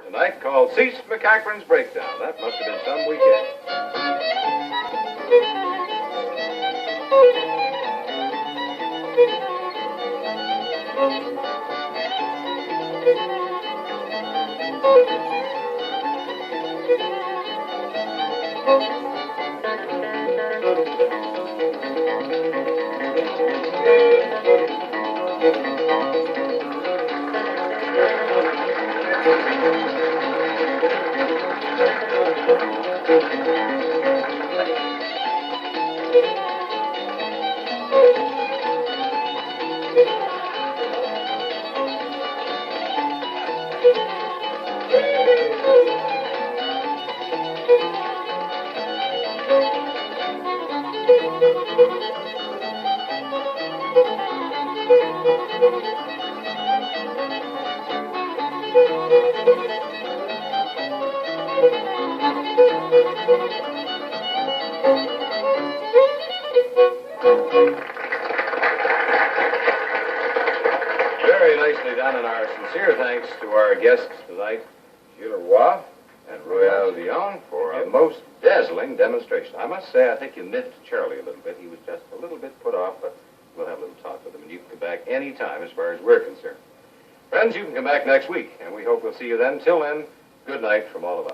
for tonight called Cease McCachran's Breakdown. That must have been some weekend. Very nicely done, and our sincere thanks to our guests tonight, Gilles Roy and Royal Dion, for a most dazzling demonstration. I must say, I think you miffed Charlie a little bit. He was just a little bit put off, but we'll have a little talk with him, and you can come back any time as far as we're concerned. Friends, you can come back next week, and we hope we'll see you then. Till then, good night from all of us.